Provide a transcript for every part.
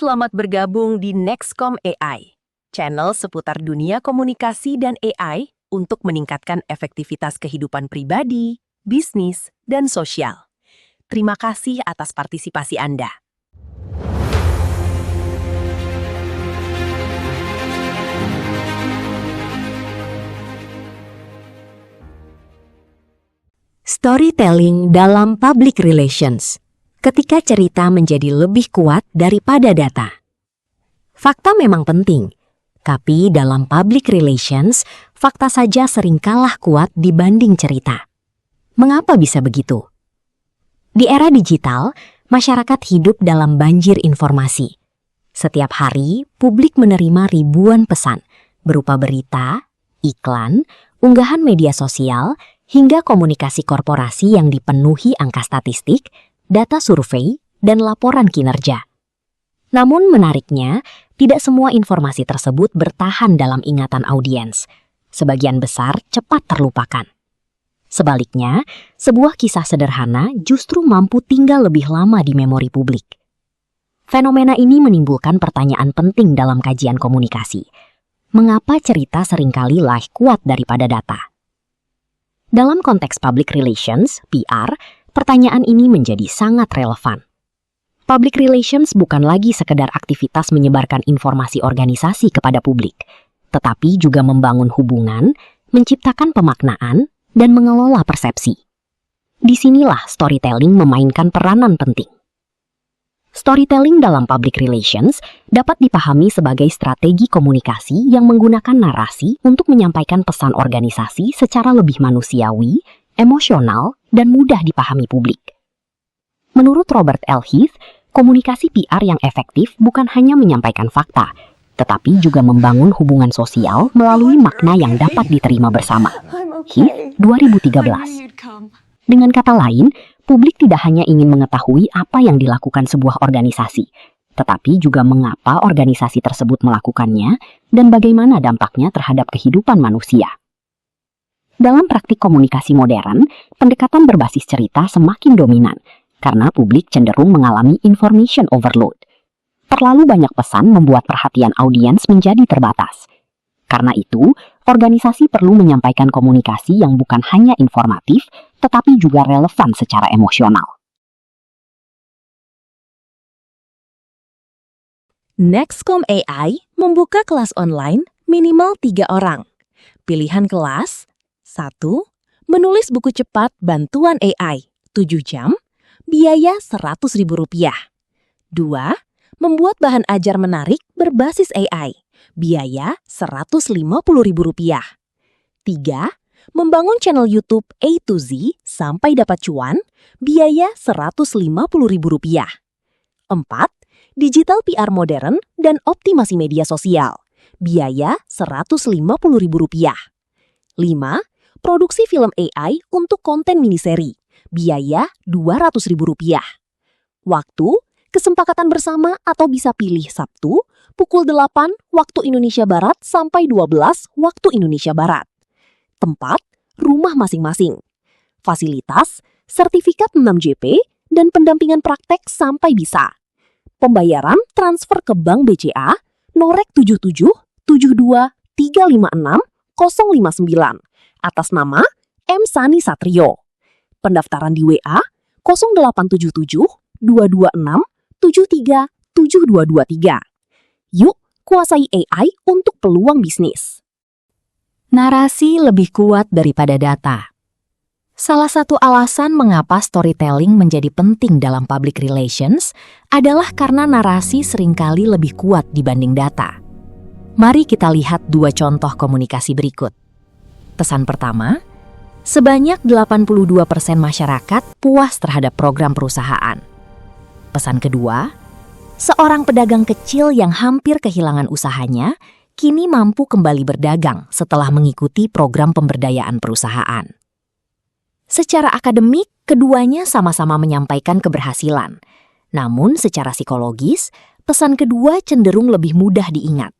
selamat bergabung di Nextcom AI, channel seputar dunia komunikasi dan AI untuk meningkatkan efektivitas kehidupan pribadi, bisnis, dan sosial. Terima kasih atas partisipasi Anda. Storytelling dalam public relations. Ketika cerita menjadi lebih kuat daripada data. Fakta memang penting, tapi dalam public relations, fakta saja sering kalah kuat dibanding cerita. Mengapa bisa begitu? Di era digital, masyarakat hidup dalam banjir informasi. Setiap hari, publik menerima ribuan pesan, berupa berita, iklan, unggahan media sosial, hingga komunikasi korporasi yang dipenuhi angka statistik, data survei, dan laporan kinerja. Namun menariknya, tidak semua informasi tersebut bertahan dalam ingatan audiens. Sebagian besar cepat terlupakan. Sebaliknya, sebuah kisah sederhana justru mampu tinggal lebih lama di memori publik. Fenomena ini menimbulkan pertanyaan penting dalam kajian komunikasi. Mengapa cerita seringkali lebih kuat daripada data? Dalam konteks public relations, PR, pertanyaan ini menjadi sangat relevan. Public relations bukan lagi sekedar aktivitas menyebarkan informasi organisasi kepada publik, tetapi juga membangun hubungan, menciptakan pemaknaan, dan mengelola persepsi. Disinilah storytelling memainkan peranan penting. Storytelling dalam public relations dapat dipahami sebagai strategi komunikasi yang menggunakan narasi untuk menyampaikan pesan organisasi secara lebih manusiawi, emosional, dan mudah dipahami publik. Menurut Robert L. Heath, komunikasi PR yang efektif bukan hanya menyampaikan fakta, tetapi juga membangun hubungan sosial melalui makna yang dapat diterima bersama. Heath, 2013. Dengan kata lain, publik tidak hanya ingin mengetahui apa yang dilakukan sebuah organisasi, tetapi juga mengapa organisasi tersebut melakukannya dan bagaimana dampaknya terhadap kehidupan manusia. Dalam praktik komunikasi modern, pendekatan berbasis cerita semakin dominan karena publik cenderung mengalami information overload. Terlalu banyak pesan membuat perhatian audiens menjadi terbatas. Karena itu, organisasi perlu menyampaikan komunikasi yang bukan hanya informatif, tetapi juga relevan secara emosional. Nextcom AI membuka kelas online minimal 3 orang. Pilihan kelas: 1. Menulis buku cepat bantuan AI 7 jam, biaya Rp100.000. 2. Membuat bahan ajar menarik berbasis AI, biaya Rp150.000. 3. Membangun channel YouTube A to Z sampai dapat cuan, biaya Rp150.000. 4. Digital PR modern dan optimasi media sosial, biaya Rp150.000. 5. Produksi film AI untuk konten miniseri, biaya Rp200.000. Waktu, kesepakatan bersama atau bisa pilih Sabtu, pukul 8 waktu Indonesia Barat sampai 12 waktu Indonesia Barat. Tempat, rumah masing-masing. Fasilitas, sertifikat 6JP, dan pendampingan praktek sampai bisa. Pembayaran transfer ke Bank BCA, Norek 77 72 356 059. Atas nama M. Sani Satrio. Pendaftaran di WA 0877 226 73 7223. Yuk, kuasai AI untuk peluang bisnis. Narasi lebih kuat daripada data. Salah satu alasan mengapa storytelling menjadi penting dalam public relations adalah karena narasi seringkali lebih kuat dibanding data. Mari kita lihat 2 contoh komunikasi berikut. Pesan pertama, sebanyak 82% masyarakat puas terhadap program perusahaan. Pesan kedua, seorang pedagang kecil yang hampir kehilangan usahanya, kini mampu kembali berdagang setelah mengikuti program pemberdayaan perusahaan. Secara akademik, keduanya sama-sama menyampaikan keberhasilan. Namun secara psikologis, pesan kedua cenderung lebih mudah diingat.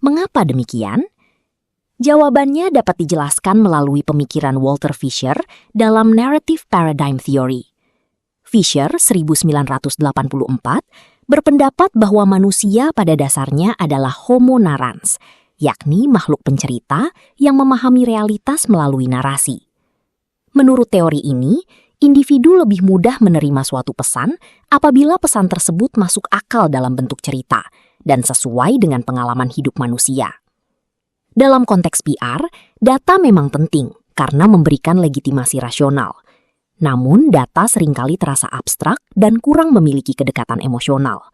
Mengapa demikian? Jawabannya dapat dijelaskan melalui pemikiran Walter Fisher dalam Narrative Paradigm Theory. Fisher 1984 berpendapat bahwa manusia pada dasarnya adalah Homo narrans, yakni makhluk pencerita yang memahami realitas melalui narasi. Menurut teori ini, individu lebih mudah menerima suatu pesan apabila pesan tersebut masuk akal dalam bentuk cerita dan sesuai dengan pengalaman hidup manusia. Dalam konteks PR, data memang penting karena memberikan legitimasi rasional. Namun, data seringkali terasa abstrak dan kurang memiliki kedekatan emosional.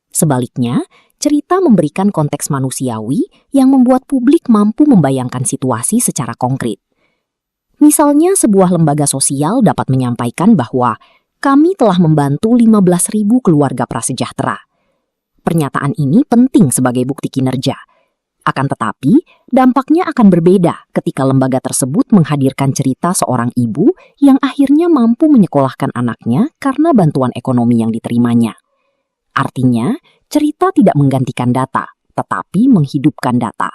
Sebaliknya, cerita memberikan konteks manusiawi yang membuat publik mampu membayangkan situasi secara konkret. Misalnya, sebuah lembaga sosial dapat menyampaikan bahwa kami telah membantu 15.000 keluarga prasejahtera. Pernyataan ini penting sebagai bukti kinerja. Akan tetapi, dampaknya akan berbeda ketika lembaga tersebut menghadirkan cerita seorang ibu yang akhirnya mampu menyekolahkan anaknya karena bantuan ekonomi yang diterimanya. Artinya, cerita tidak menggantikan data, tetapi menghidupkan data.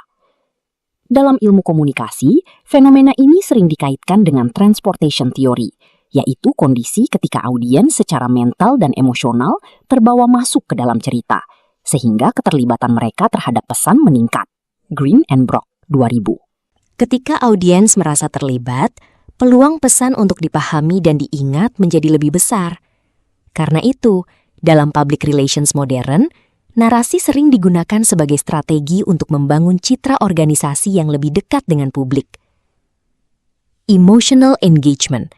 Dalam ilmu komunikasi, fenomena ini sering dikaitkan dengan transportation theory, yaitu kondisi ketika audiens secara mental dan emosional terbawa masuk ke dalam cerita, sehingga keterlibatan mereka terhadap pesan meningkat. Green and Brock, 2000. Ketika audiens merasa terlibat, peluang pesan untuk dipahami dan diingat menjadi lebih besar. Karena itu, dalam public relations modern, narasi sering digunakan sebagai strategi untuk membangun citra organisasi yang lebih dekat dengan publik. Emotional engagement,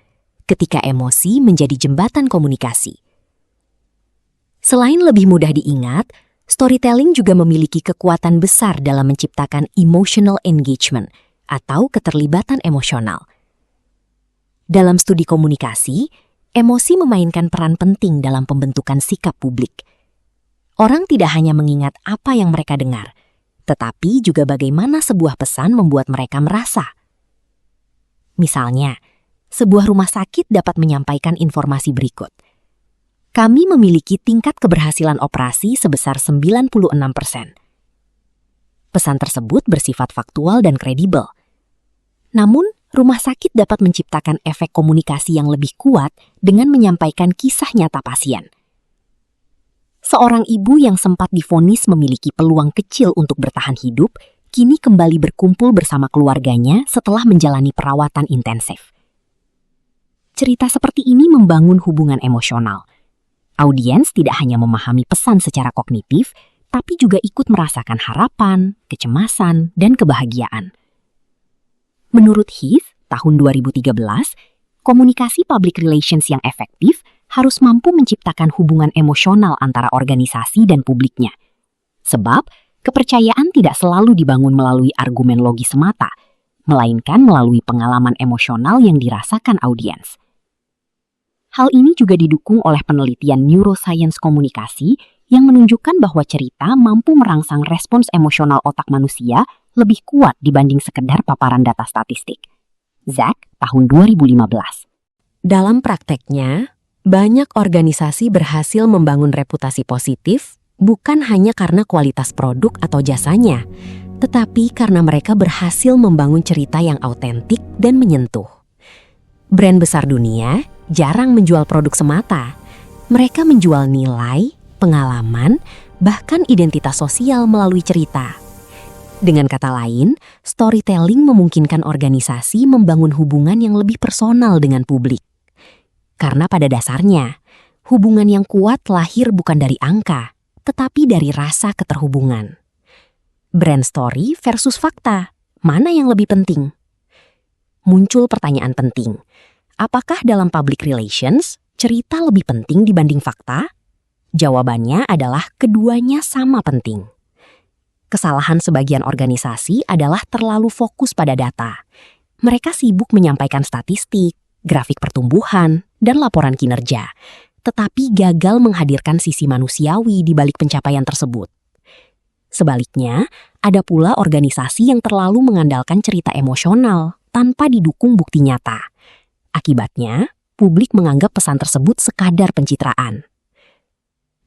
ketika emosi menjadi jembatan komunikasi. Selain lebih mudah diingat, storytelling juga memiliki kekuatan besar dalam menciptakan emotional engagement atau keterlibatan emosional. Dalam studi komunikasi, emosi memainkan peran penting dalam pembentukan sikap publik. Orang tidak hanya mengingat apa yang mereka dengar, tetapi juga bagaimana sebuah pesan membuat mereka merasa. Misalnya, sebuah rumah sakit dapat menyampaikan informasi berikut. Kami memiliki tingkat keberhasilan operasi sebesar 96%. Pesan tersebut bersifat faktual dan kredibel. Namun, rumah sakit dapat menciptakan efek komunikasi yang lebih kuat dengan menyampaikan kisah nyata pasien. Seorang ibu yang sempat divonis memiliki peluang kecil untuk bertahan hidup, kini kembali berkumpul bersama keluarganya setelah menjalani perawatan intensif. Cerita seperti ini membangun hubungan emosional. Audiens tidak hanya memahami pesan secara kognitif, tapi juga ikut merasakan harapan, kecemasan, dan kebahagiaan. Menurut Heath, tahun 2013, komunikasi public relations yang efektif harus mampu menciptakan hubungan emosional antara organisasi dan publiknya. Sebab, kepercayaan tidak selalu dibangun melalui argumen logis semata, melainkan melalui pengalaman emosional yang dirasakan audiens. Hal ini juga didukung oleh penelitian neuroscience komunikasi yang menunjukkan bahwa cerita mampu merangsang respons emosional otak manusia lebih kuat dibanding sekedar paparan data statistik. Zach, tahun 2015. Dalam prakteknya, banyak organisasi berhasil membangun reputasi positif bukan hanya karena kualitas produk atau jasanya, tetapi karena mereka berhasil membangun cerita yang autentik dan menyentuh. Brand besar dunia jarang menjual produk semata. Mereka menjual nilai, pengalaman, bahkan identitas sosial melalui cerita. Dengan kata lain, storytelling memungkinkan organisasi membangun hubungan yang lebih personal dengan publik. Karena pada dasarnya, hubungan yang kuat lahir bukan dari angka, tetapi dari rasa keterhubungan. Brand story versus fakta, mana yang lebih penting? Muncul pertanyaan penting. Apakah dalam public relations, cerita lebih penting dibanding fakta? Jawabannya adalah keduanya sama penting. Kesalahan sebagian organisasi adalah terlalu fokus pada data. Mereka sibuk menyampaikan statistik, grafik pertumbuhan, dan laporan kinerja, tetapi gagal menghadirkan sisi manusiawi di balik pencapaian tersebut. Sebaliknya, ada pula organisasi yang terlalu mengandalkan cerita emosional tanpa didukung bukti nyata. Akibatnya, publik menganggap pesan tersebut sekadar pencitraan.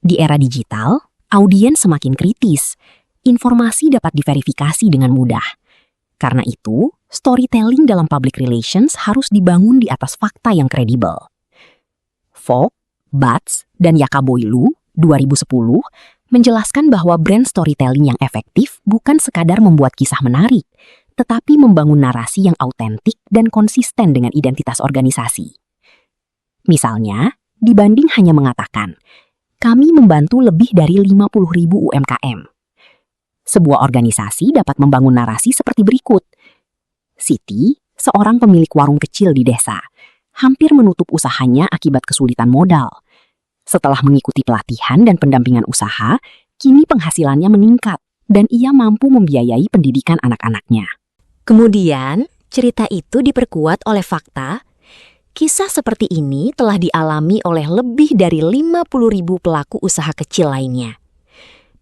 Di era digital, audiens semakin kritis. Informasi dapat diverifikasi dengan mudah. Karena itu, storytelling dalam public relations harus dibangun di atas fakta yang kredibel. Fogg, Batts, dan Yakaboilu 2010 menjelaskan bahwa brand storytelling yang efektif bukan sekadar membuat kisah menarik, tetapi membangun narasi yang autentik dan konsisten dengan identitas organisasi. Misalnya, dibanding hanya mengatakan, kami membantu lebih dari 50.000 UMKM. Sebuah organisasi dapat membangun narasi seperti berikut. Siti, seorang pemilik warung kecil di desa, hampir menutup usahanya akibat kesulitan modal. Setelah mengikuti pelatihan dan pendampingan usaha, kini penghasilannya meningkat dan ia mampu membiayai pendidikan anak-anaknya. Kemudian, cerita itu diperkuat oleh fakta. Kisah seperti ini telah dialami oleh lebih dari 50.000 pelaku usaha kecil lainnya.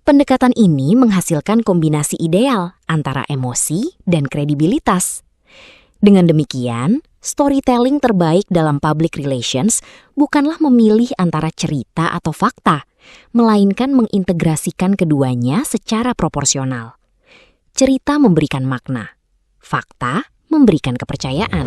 Pendekatan ini menghasilkan kombinasi ideal antara emosi dan kredibilitas. Dengan demikian, storytelling terbaik dalam public relations bukanlah memilih antara cerita atau fakta, melainkan mengintegrasikan keduanya secara proporsional. Cerita memberikan makna, fakta memberikan kepercayaan.